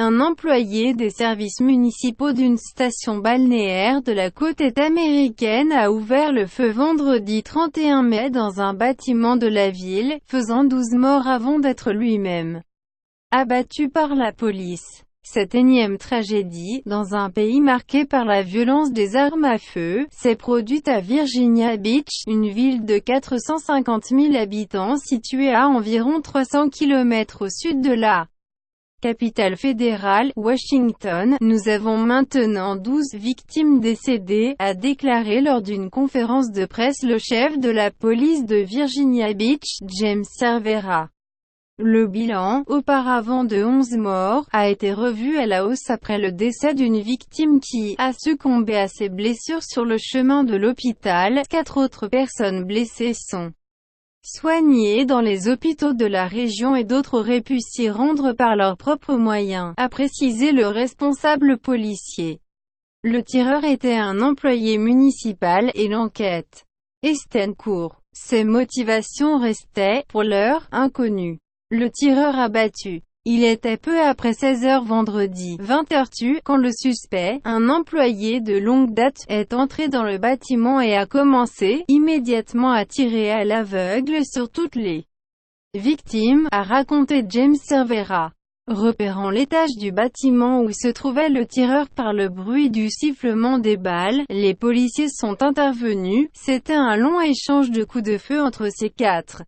un employé des services municipaux d'une station balnéaire de la côte est américaine a ouvert le feu vendredi 31 mai dans un bâtiment de la ville, faisant 12 morts avant d'être lui-même abattu par la police. Cette énième tragédie, dans un pays marqué par la violence des armes à feu, s'est produite à Virginia Beach, une ville de 450 000 habitants située à environ 300 km au sud de la capitale fédérale, Washington. Nous avons maintenant 12 victimes décédées, a déclaré lors d'une conférence de presse le chef de la police de Virginia Beach, James Cervera. Le bilan, auparavant de 11 morts, a été revu à la hausse après le décès d'une victime qui a succombé à ses blessures sur le chemin de l'hôpital. 4 autres personnes blessées sont soignées dans les hôpitaux de la région et d'autres auraient pu s'y rendre par leurs propres moyens, a précisé le responsable policier. Le tireur était un employé municipal et l'enquête est en cours. Ses motivations restaient, pour l'heure, inconnues. Le tireur abattu. Il était peu après 16 h vendredi, 20 h tu, quand le suspect, un employé de longue date, est entré dans le bâtiment et a commencé, immédiatement à tirer à l'aveugle sur toutes les victimes, a raconté James Cervera. Repérant l'étage du bâtiment où se trouvait le tireur par le bruit du sifflement des balles, les policiers sont intervenus. C'était un long échange de coups de feu entre ces 4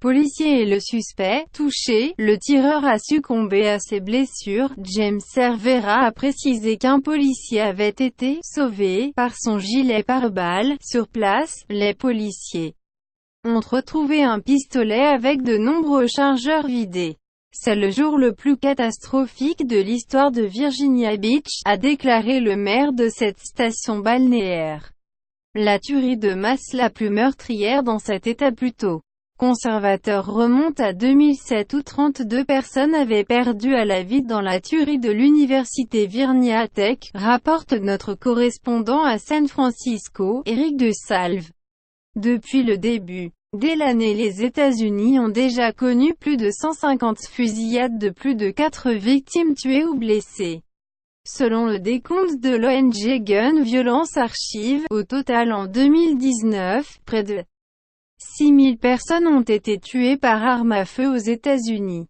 policiers et le suspect. Touché, le tireur a succombé à ses blessures. James Cervera a précisé qu'un policier avait été sauvé par son gilet pare-balles. Sur place, les policiers ont retrouvé un pistolet avec de nombreux chargeurs vidés. C'est le jour le plus catastrophique de l'histoire de Virginia Beach, a déclaré le maire de cette station balnéaire. La tuerie de masse la plus meurtrière dans cet état plutôt conservateur remonte à 2007 où 32 personnes avaient perdu à la vie dans la tuerie de l'université Virginia Tech, rapporte notre correspondant à San Francisco, Eric de Salve. Depuis le début de l'année, les États-Unis ont déjà connu plus de 150 fusillades de plus de 4 victimes tuées ou blessées. Selon le décompte de l'ONG Gun Violence Archive, au total en 2019, près de 6 000 personnes ont été tuées par arme à feu aux États-Unis.